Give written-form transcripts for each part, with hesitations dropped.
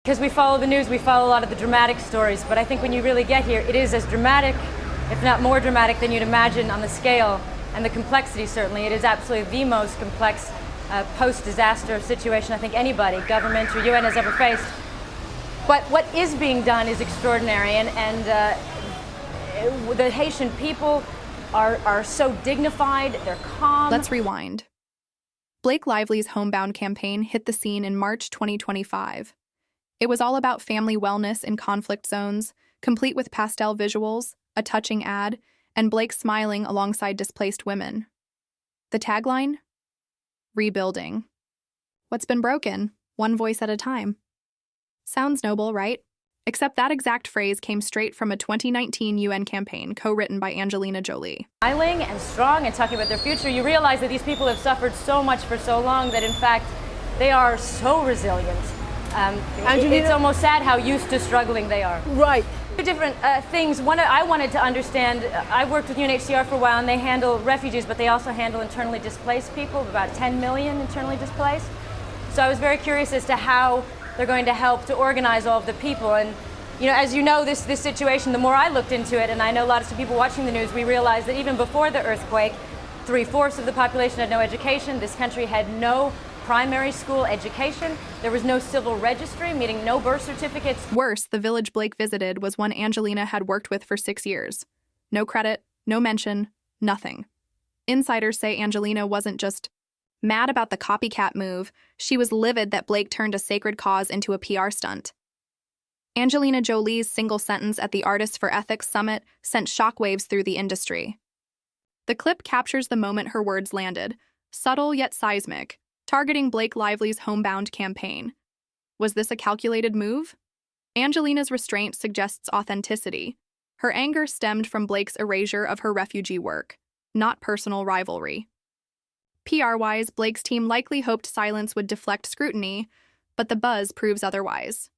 Because we follow the news, we follow a lot of the dramatic stories, but I think when you really get here, it is as dramatic, if not more dramatic than you'd imagine on the scale and the complexity, certainly. It is absolutely the most complex post-disaster situation I think anybody, government or UN, has ever faced. But what is being done is extraordinary, and the Haitian people are so dignified, they're calm. Let's rewind. Blake Lively's Homebound campaign hit the scene in March 2025. It was all about family wellness in conflict zones, complete with pastel visuals, a touching ad, and Blake smiling alongside displaced women. The tagline? Rebuilding. What's been broken? One voice at a time. Sounds noble, right? Except that exact phrase came straight from a 2019 UN campaign co-written by Angelina Jolie. Smiling and strong and talking about their future, you realize that these people have suffered so much for so long that, in fact, they are so resilient. It's almost sad how used to struggling they are. Right. Two different things. One, I wanted to understand, I worked with UNHCR for a while, and they handle refugees, but they also handle internally displaced people, about 10 million internally displaced. So I was very curious as to how they're going to help to organize all of the people. And as you know, this situation, the more I looked into it, and I know a lot of people watching the news, we realized that even before the earthquake, 3/4 of the population had no education. This country had no primary school education. There was no civil registry, meaning no birth certificates. Worse, the village Blake visited was one Angelina had worked with for 6 years. No credit, no mention, nothing. Insiders say Angelina wasn't just mad about the copycat move, she was livid that Blake turned a sacred cause into a PR stunt. Angelina Jolie's single sentence at the Artists for Ethics Summit sent shockwaves through the industry. The clip captures the moment her words landed, subtle yet seismic, targeting Blake Lively's Homebound campaign. Was this a calculated move? Angelina's restraint suggests authenticity. Her anger stemmed from Blake's erasure of her refugee work, not personal rivalry. PR-wise, Blake's team likely hoped silence would deflect scrutiny, but the buzz proves otherwise.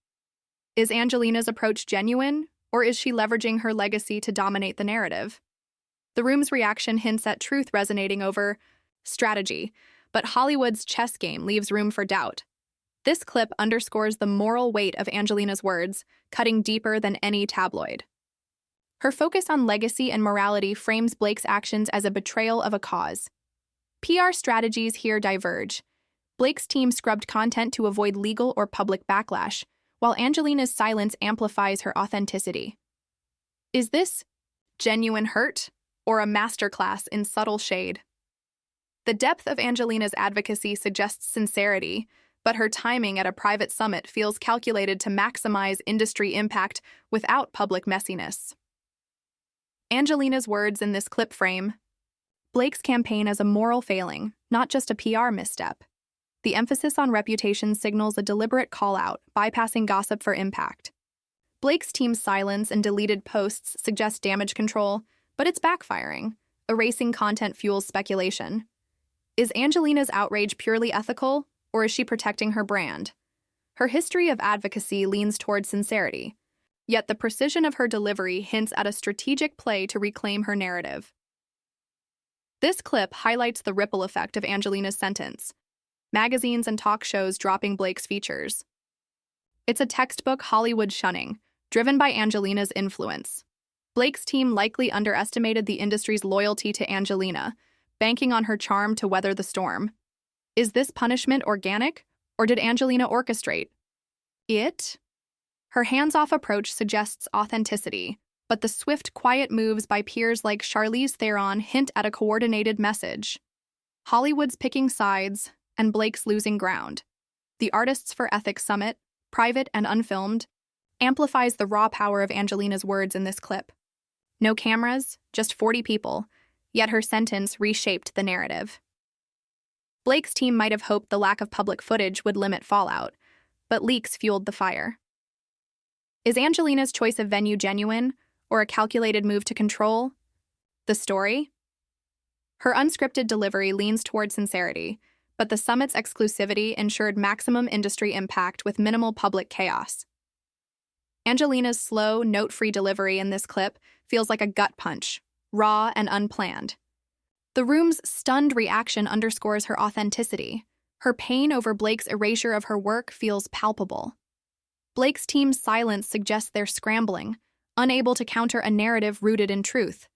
Is Angelina's approach genuine, or is she leveraging her legacy to dominate the narrative? The room's reaction hints at truth resonating over strategy, but Hollywood's chess game leaves room for doubt. This clip underscores the moral weight of Angelina's words, cutting deeper than any tabloid. Her focus on legacy and morality frames Blake's actions as a betrayal of a cause. PR strategies here diverge. Blake's team scrubbed content to avoid legal or public backlash, while Angelina's silence amplifies her authenticity. Is this genuine hurt, or a masterclass in subtle shade? The depth of Angelina's advocacy suggests sincerity, but her timing at a private summit feels calculated to maximize industry impact without public messiness. Angelina's words in this clip frame Blake's campaign as a moral failing, not just a PR misstep. The emphasis on reputation signals a deliberate call-out, bypassing gossip for impact. Blake's team's silence and deleted posts suggest damage control, but it's backfiring. Erasing content fuels speculation. Is Angelina's outrage purely ethical, or is she protecting her brand? Her history of advocacy leans toward sincerity, yet the precision of her delivery hints at a strategic play to reclaim her narrative. This clip highlights the ripple effect of Angelina's sentence, magazines and talk shows dropping Blake's features. It's a textbook Hollywood shunning, driven by Angelina's influence. Blake's team likely underestimated the industry's loyalty to Angelina, banking on her charm to weather the storm. Is this punishment organic, or did Angelina orchestrate it? Her hands-off approach suggests authenticity, but the swift, quiet moves by peers like Charlize Theron hint at a coordinated message. Hollywood's picking sides, and Blake's losing ground. The Artists for Ethics Summit, private and unfilmed, amplifies the raw power of Angelina's words in this clip. No cameras, just 40 people, yet her sentence reshaped the narrative. Blake's team might have hoped the lack of public footage would limit fallout, but leaks fueled the fire. Is Angelina's choice of venue genuine, or a calculated move to control the story? Her unscripted delivery leans toward sincerity, but the summit's exclusivity ensured maximum industry impact with minimal public chaos. Angelina's slow, note-free delivery in this clip feels like a gut punch, raw and unplanned. The room's stunned reaction underscores her authenticity. Her pain over Blake's erasure of her work feels palpable. Blake's team's silence suggests they're scrambling, unable to counter a narrative rooted in truth.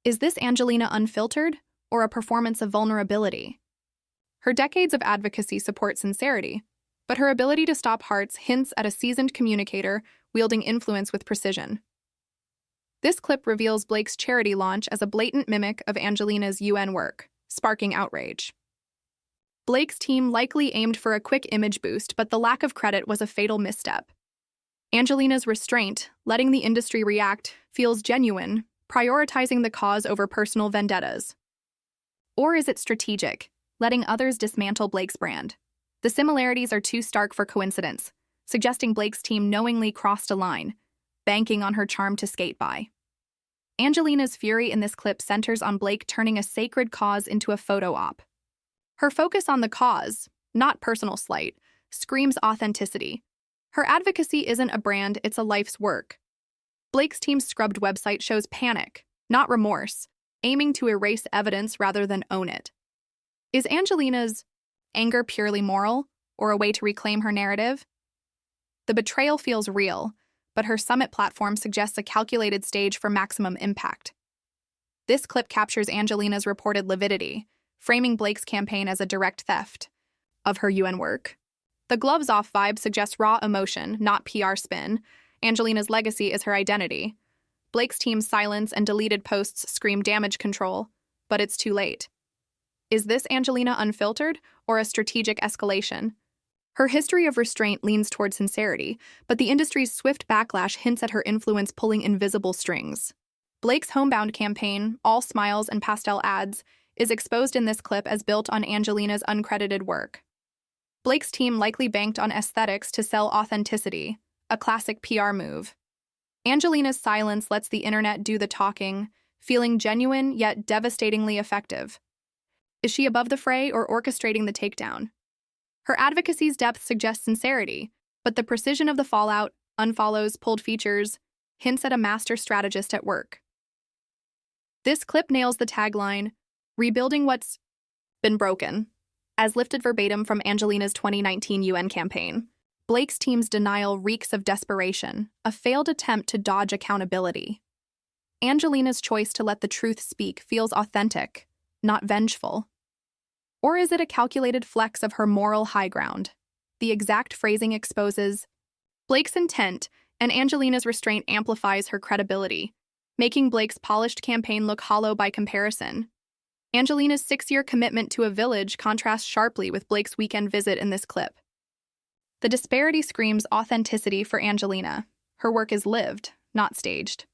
Is this Angelina unfiltered, or a performance of vulnerability? Her decades of advocacy support sincerity, but her ability to stop hearts hints at a seasoned communicator wielding influence with precision. This clip reveals Blake's charity launch as a blatant mimic of Angelina's UN work, sparking outrage. Blake's team likely aimed for a quick image boost, but the lack of credit was a fatal misstep. Angelina's restraint, letting the industry react, feels genuine, prioritizing the cause over personal vendettas. Or is it strategic, letting others dismantle Blake's brand? The similarities are too stark for coincidence, suggesting Blake's team knowingly crossed a line, banking on her charm to skate by. Angelina's fury in this clip centers on Blake turning a sacred cause into a photo op. Her focus on the cause, not personal slight, screams authenticity. Her advocacy isn't a brand, it's a life's work. Blake's team's scrubbed website shows panic, not remorse, aiming to erase evidence rather than own it. Is Angelina's anger purely moral, or a way to reclaim her narrative? The betrayal feels real, but her summit platform suggests a calculated stage for maximum impact. This clip captures Angelina's reported lividity, framing Blake's campaign as a direct theft of her UN work. The gloves-off vibe suggests raw emotion, not PR spin. Angelina's legacy is her identity. Blake's team's silence and deleted posts scream damage control, but it's too late. Is this Angelina unfiltered, or a strategic escalation? Her history of restraint leans toward sincerity, but the industry's swift backlash hints at her influence pulling invisible strings. Blake's Homebound campaign, all smiles and pastel ads, is exposed in this clip as built on Angelina's uncredited work. Blake's team likely banked on aesthetics to sell authenticity, a classic PR move. Angelina's silence lets the internet do the talking, feeling genuine yet devastatingly effective. Is she above the fray or orchestrating the takedown? Her advocacy's depth suggests sincerity, but the precision of the fallout, unfollows, pulled features, hints at a master strategist at work. This clip nails the tagline, "Rebuilding what's been broken," as lifted verbatim from Angelina's 2019 UN campaign. Blake's team's denial reeks of desperation, a failed attempt to dodge accountability. Angelina's choice to let the truth speak feels authentic, not vengeful. Or is it a calculated flex of her moral high ground? The exact phrasing exposes Blake's intent, and Angelina's restraint amplifies her credibility, making Blake's polished campaign look hollow by comparison. Angelina's 6-year commitment to a village contrasts sharply with Blake's weekend visit in this clip. The disparity screams authenticity for Angelina. Her work is lived, not staged.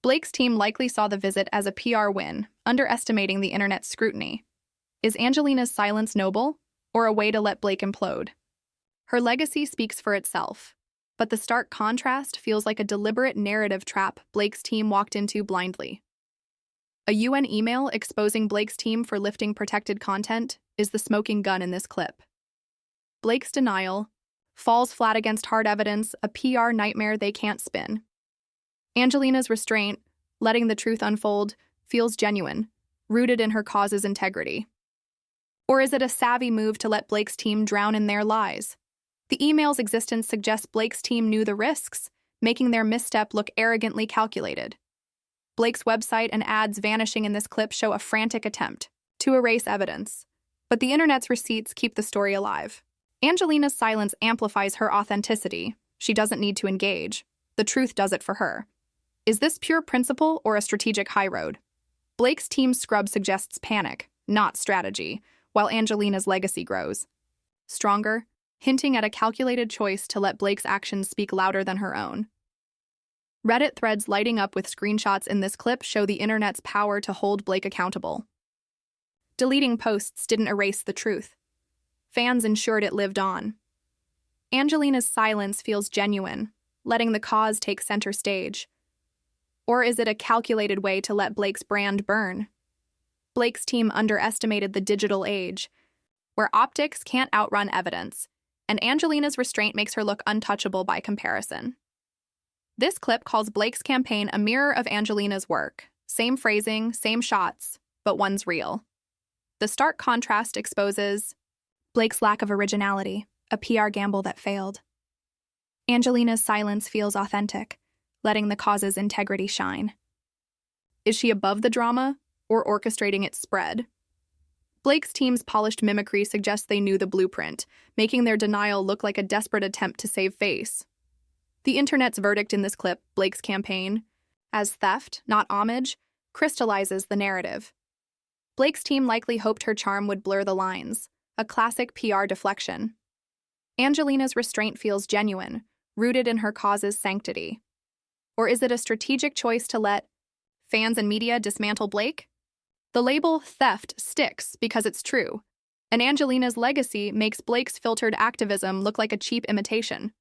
Blake's team likely saw the visit as a PR win, underestimating the internet's scrutiny. Is Angelina's silence noble, or a way to let Blake implode? Her legacy speaks for itself, but the stark contrast feels like a deliberate narrative trap Blake's team walked into blindly. A UN email exposing Blake's team for lifting protected content is the smoking gun in this clip. Blake's denial falls flat against hard evidence, a PR nightmare they can't spin. Angelina's restraint, letting the truth unfold, feels genuine, rooted in her cause's integrity. Or is it a savvy move to let Blake's team drown in their lies? The email's existence suggests Blake's team knew the risks, making their misstep look arrogantly calculated. Blake's website and ads vanishing in this clip show a frantic attempt to erase evidence, but the internet's receipts keep the story alive. Angelina's silence amplifies her authenticity. She doesn't need to engage. The truth does it for her. Is this pure principle or a strategic high road? Blake's team's scrub suggests panic, not strategy, while Angelina's legacy grows. Stronger, hinting at a calculated choice to let Blake's actions speak louder than her own. Reddit threads lighting up with screenshots in this clip show the internet's power to hold Blake accountable. Deleting posts didn't erase the truth. Fans ensured it lived on. Angelina's silence feels genuine, letting the cause take center stage. Or is it a calculated way to let Blake's brand burn? Blake's team underestimated the digital age, where optics can't outrun evidence, and Angelina's restraint makes her look untouchable by comparison. This clip calls Blake's campaign a mirror of Angelina's work. Same phrasing, same shots, but one's real. The stark contrast exposes Blake's lack of originality, a PR gamble that failed. Angelina's silence feels authentic, letting the cause's integrity shine. Is she above the drama, or orchestrating its spread? Blake's team's polished mimicry suggests they knew the blueprint, making their denial look like a desperate attempt to save face. The internet's verdict in this clip, Blake's campaign, as theft, not homage, crystallizes the narrative. Blake's team likely hoped her charm would blur the lines, a classic PR deflection. Angelina's restraint feels genuine, rooted in her cause's sanctity. Or is it a strategic choice to let fans and media dismantle Blake? The label theft sticks because it's true, and Angelina's legacy makes Blake's filtered activism look like a cheap imitation.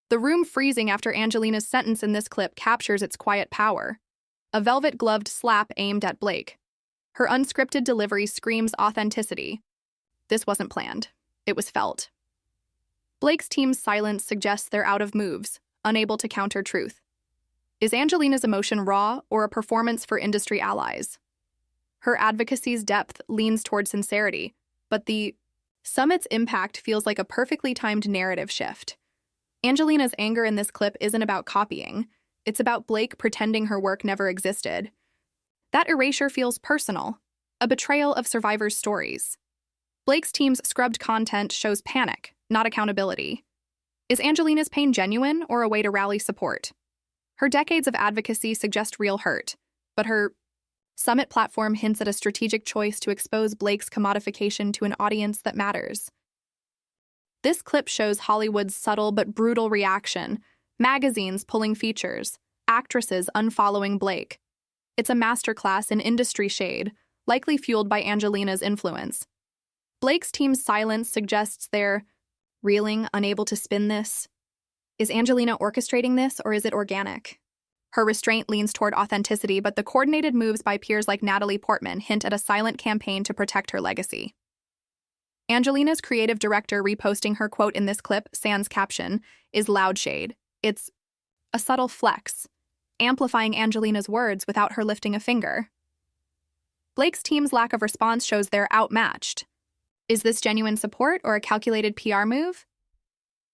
The room freezing after Angelina's sentence in this clip captures its quiet power. A velvet-gloved slap aimed at Blake. Her unscripted delivery screams authenticity. This wasn't planned. It was felt. Blake's team's silence suggests they're out of moves, unable to counter truth. Is Angelina's emotion raw or a performance for industry allies? Her advocacy's depth leans toward sincerity, but the summit's impact feels like a perfectly timed narrative shift. Angelina's anger in this clip isn't about copying. It's about Blake pretending her work never existed. That erasure feels personal, a betrayal of survivors' stories. Blake's team's scrubbed content shows panic, not accountability. Is Angelina's pain genuine or a way to rally support? Her decades of advocacy suggest real hurt, but her summit platform hints at a strategic choice to expose Blake's commodification to an audience that matters. This clip shows Hollywood's subtle but brutal reaction, magazines pulling features, actresses unfollowing Blake. It's a masterclass in industry shade, likely fueled by Angelina's influence. Blake's team's silence suggests they're reeling, unable to spin this. Is Angelina orchestrating this, or is it organic? Her restraint leans toward authenticity, but the coordinated moves by peers like Natalie Portman hint at a silent campaign to protect her legacy. Angelina's creative director reposting her quote in this clip, sans caption, is loud shade. It's a subtle flex, amplifying Angelina's words without her lifting a finger. Blake's team's lack of response shows they're outmatched. Is this genuine support or a calculated PR move?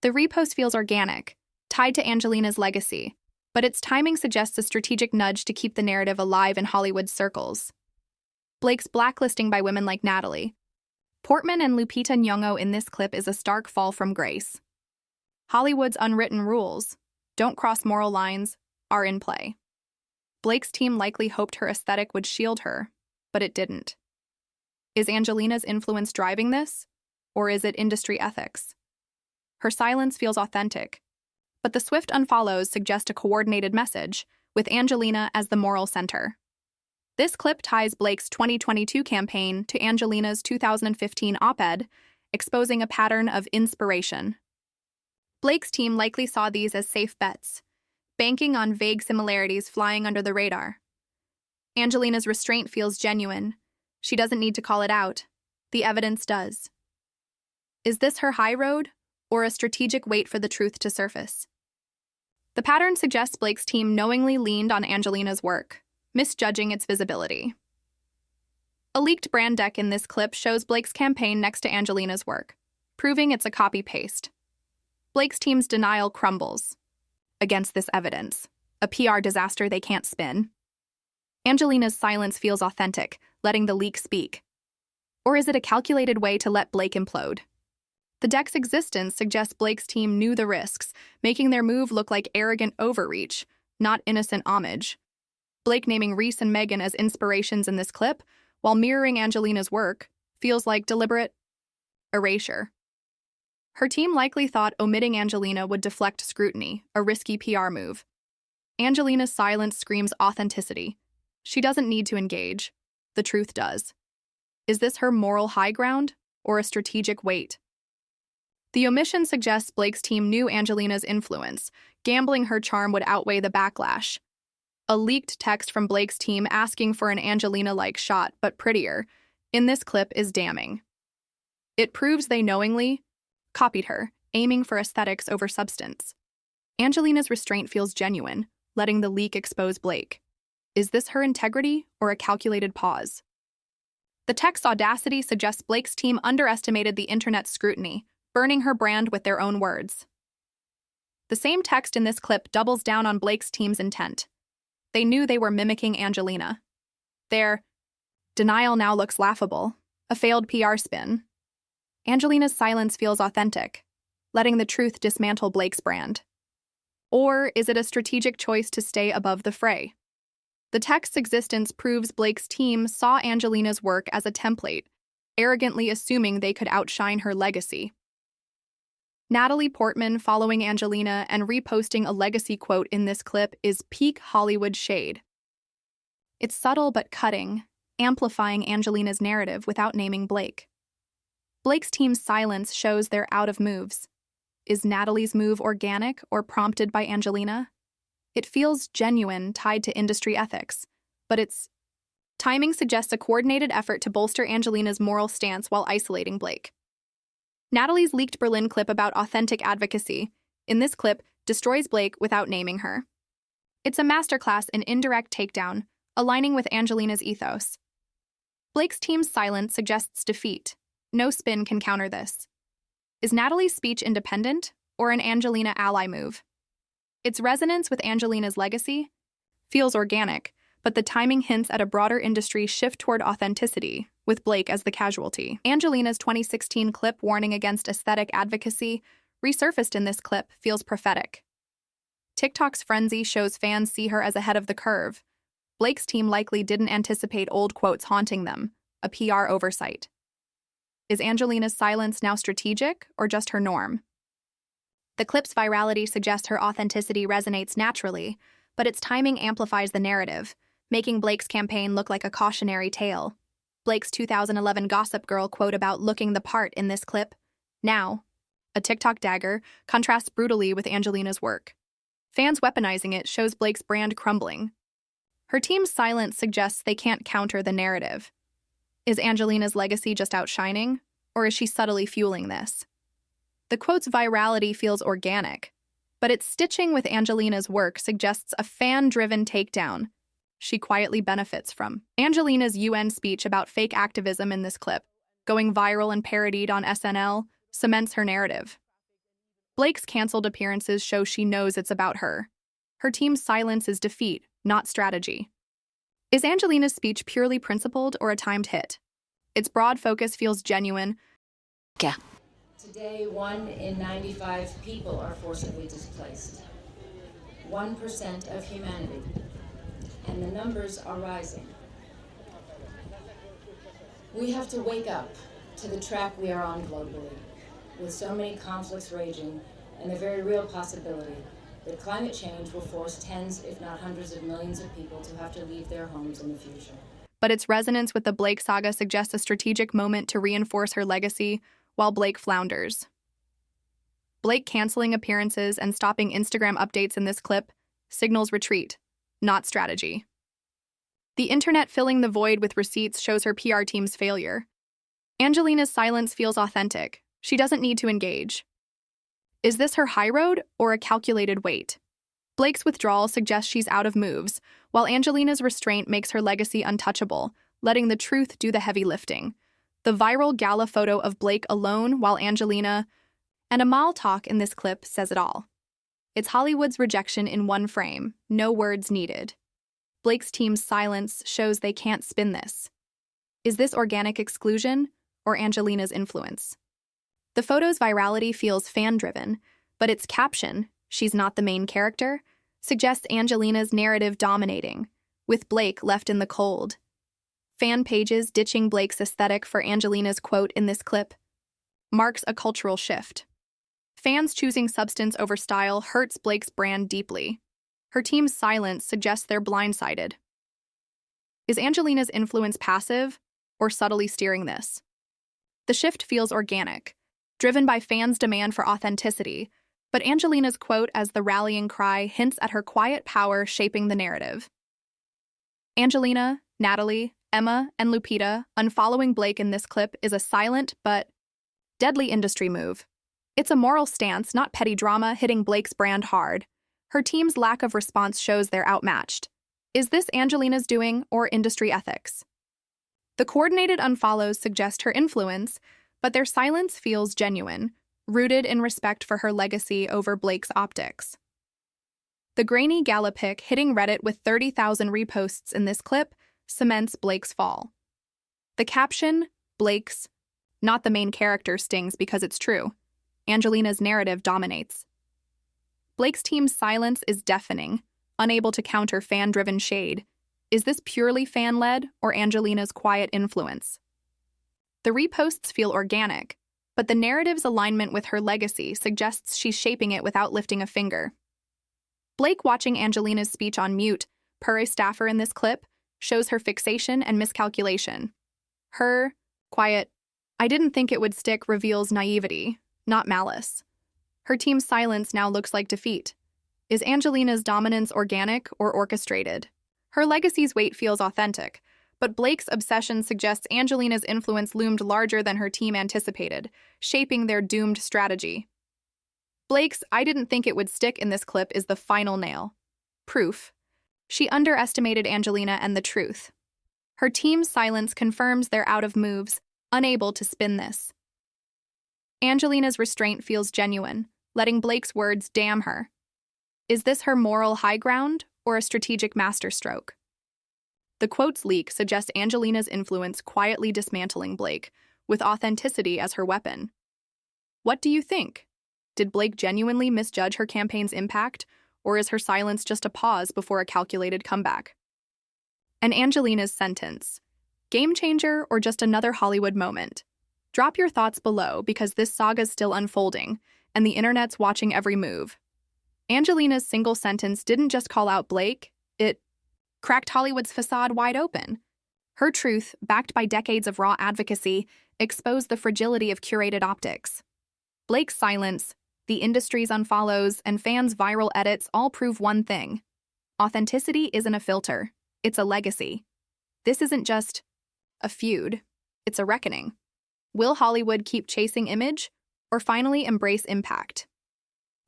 The repost feels organic, tied to Angelina's legacy, but its timing suggests a strategic nudge to keep the narrative alive in Hollywood circles. Blake's blacklisting by women like Natalie Portman and Lupita Nyong'o in this clip is a stark fall from grace. Hollywood's unwritten rules, don't cross moral lines, are in play. Blake's team likely hoped her aesthetic would shield her, but it didn't. Is Angelina's influence driving this, or is it industry ethics? Her silence feels authentic, but the swift unfollows suggest a coordinated message, with Angelina as the moral center. This clip ties Blake's 2022 campaign to Angelina's 2015 op-ed, exposing a pattern of inspiration. Blake's team likely saw these as safe bets, banking on vague similarities flying under the radar. Angelina's restraint feels genuine. She doesn't need to call it out. The evidence does. Is this her high road, or a strategic wait for the truth to surface? The pattern suggests Blake's team knowingly leaned on Angelina's work, misjudging its visibility. A leaked brand deck in this clip shows Blake's campaign next to Angelina's work, proving it's a copy-paste. Blake's team's denial crumbles against this evidence, a PR disaster they can't spin. Angelina's silence feels authentic, letting the leak speak. Or is it a calculated way to let Blake implode? The deck's existence suggests Blake's team knew the risks, making their move look like arrogant overreach, not innocent homage. Blake naming Reese and Megan as inspirations in this clip, while mirroring Angelina's work, feels like deliberate erasure. Her team likely thought omitting Angelina would deflect scrutiny, a risky PR move. Angelina's silence screams authenticity. She doesn't need to engage. The truth does. Is this her moral high ground, or a strategic wait? The omission suggests Blake's team knew Angelina's influence, gambling her charm would outweigh the backlash. A leaked text from Blake's team asking for an Angelina-like shot, but prettier, in this clip is damning. It proves they knowingly copied her, aiming for aesthetics over substance. Angelina's restraint feels genuine, letting the leak expose Blake. Is this her integrity or a calculated pause? The text's audacity suggests Blake's team underestimated the internet's scrutiny, burning her brand with their own words. The same text in this clip doubles down on Blake's team's intent. They knew they were mimicking Angelina. Their denial now looks laughable, a failed PR spin. Angelina's silence feels authentic, letting the truth dismantle Blake's brand. Or is it a strategic choice to stay above the fray? The text's existence proves Blake's team saw Angelina's work as a template, arrogantly assuming they could outshine her legacy. Natalie Portman following Angelina and reposting a legacy quote in this clip is peak Hollywood shade. It's subtle but cutting, amplifying Angelina's narrative without naming Blake. Blake's team's silence shows they're out of moves. Is Natalie's move organic or prompted by Angelina? It feels genuine, tied to industry ethics, but its timing suggests a coordinated effort to bolster Angelina's moral stance while isolating Blake. Natalie's leaked Berlin clip about authentic advocacy, in this clip, destroys Blake without naming her. It's a masterclass in indirect takedown, aligning with Angelina's ethos. Blake's team's silence suggests defeat. No spin can counter this. Is Natalie's speech independent or an Angelina ally move? Its resonance with Angelina's legacy feels organic, but the timing hints at a broader industry shift toward authenticity, with Blake as the casualty. Angelina's 2016 clip warning against aesthetic advocacy, resurfaced in this clip, feels prophetic. TikTok's frenzy shows fans see her as ahead of the curve. Blake's team likely didn't anticipate old quotes haunting them, a PR oversight. Is Angelina's silence now strategic or just her norm? The clip's virality suggests her authenticity resonates naturally, but its timing amplifies the narrative, making Blake's campaign look like a cautionary tale. Blake's 2011 Gossip Girl quote about looking the part in this clip, now, a TikTok dagger, contrasts brutally with Angelina's work. Fans weaponizing it shows Blake's brand crumbling. Her team's silence suggests they can't counter the narrative. Is Angelina's legacy just outshining, or is she subtly fueling this? The quote's virality feels organic, but its stitching with Angelina's work suggests a fan-driven takedown she quietly benefits from. Angelina's UN speech about fake activism in this clip, going viral and parodied on SNL, cements her narrative. Blake's canceled appearances show she knows it's about her. Her team's silence is defeat, not strategy. Is Angelina's speech purely principled or a timed hit? Its broad focus feels genuine. Yeah. Today, 1 in 95 people are forcibly displaced. 1% of humanity. And the numbers are rising. We have to wake up to the track we are on globally, with so many conflicts raging and the very real possibility that climate change will force tens, if not hundreds of millions of people to have to leave their homes in the future. But its resonance with the Blake saga suggests a strategic moment to reinforce her legacy while Blake flounders. Blake canceling appearances and stopping Instagram updates in this clip signals retreat, not strategy. The internet filling the void with receipts shows her PR team's failure. Angelina's silence feels authentic. She doesn't need to engage. Is this her high road or a calculated wait? Blake's withdrawal suggests she's out of moves, while Angelina's restraint makes her legacy untouchable, letting the truth do the heavy lifting. The viral gala photo of Blake alone while Angelina and Amal talk in this clip says it all. It's Hollywood's rejection in one frame, no words needed. Blake's team's silence shows they can't spin this. Is this organic exclusion or Angelina's influence? The photo's virality feels fan-driven, but its caption, "She's not the main character," suggests Angelina's narrative dominating, with Blake left in the cold. Fan pages ditching Blake's aesthetic for Angelina's quote in this clip marks a cultural shift. Fans choosing substance over style hurts Blake's brand deeply. Her team's silence suggests they're blindsided. Is Angelina's influence passive or subtly steering this? The shift feels organic, driven by fans' demand for authenticity, but Angelina's quote as the rallying cry hints at her quiet power shaping the narrative. Angelina, Natalie, Emma, and Lupita unfollowing Blake in this clip is a silent but deadly industry move. It's a moral stance, not petty drama, hitting Blake's brand hard. Her team's lack of response shows they're outmatched. Is this Angelina's doing or industry ethics? The coordinated unfollows suggest her influence, but their silence feels genuine, rooted in respect for her legacy over Blake's optics. The grainy gala pic hitting Reddit with 30,000 reposts in this clip cements Blake's fall. The caption, Blake's, not the main character, stings because it's true. Angelina's narrative dominates. Blake's team's silence is deafening, unable to counter fan-driven shade. Is this purely fan-led or Angelina's quiet influence? The reposts feel organic, but the narrative's alignment with her legacy suggests she's shaping it without lifting a finger. Blake watching Angelina's speech on mute, per a staffer in this clip, shows her fixation and miscalculation. Her quiet, "I didn't think it would stick" reveals naivety, not malice. Her team's silence now looks like defeat. Is Angelina's dominance organic or orchestrated? Her legacy's weight feels authentic, but Blake's obsession suggests Angelina's influence loomed larger than her team anticipated, shaping their doomed strategy. Blake's "I didn't think it would stick" in this clip is the final nail. Proof. She underestimated Angelina and the truth. Her team's silence confirms they're out of moves, unable to spin this. Angelina's restraint feels genuine, letting Blake's words damn her. Is this her moral high ground or a strategic masterstroke? The quotes leak suggest Angelina's influence quietly dismantling Blake, with authenticity as her weapon. What do you think? Did Blake genuinely misjudge her campaign's impact, or is her silence just a pause before a calculated comeback? And Angelina's sentence, game changer or just another Hollywood moment? Drop your thoughts below because this saga's still unfolding, and the internet's watching every move. Angelina's single sentence didn't just call out Blake, it cracked Hollywood's facade wide open. Her truth, backed by decades of raw advocacy, exposed the fragility of curated optics. Blake's silence, the industry's unfollows, and fans' viral edits all prove one thing. Authenticity isn't a filter, it's a legacy. This isn't just a feud, it's a reckoning. Will Hollywood keep chasing image, or finally embrace impact?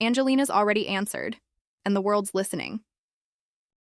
Angelina's already answered, and the world's listening.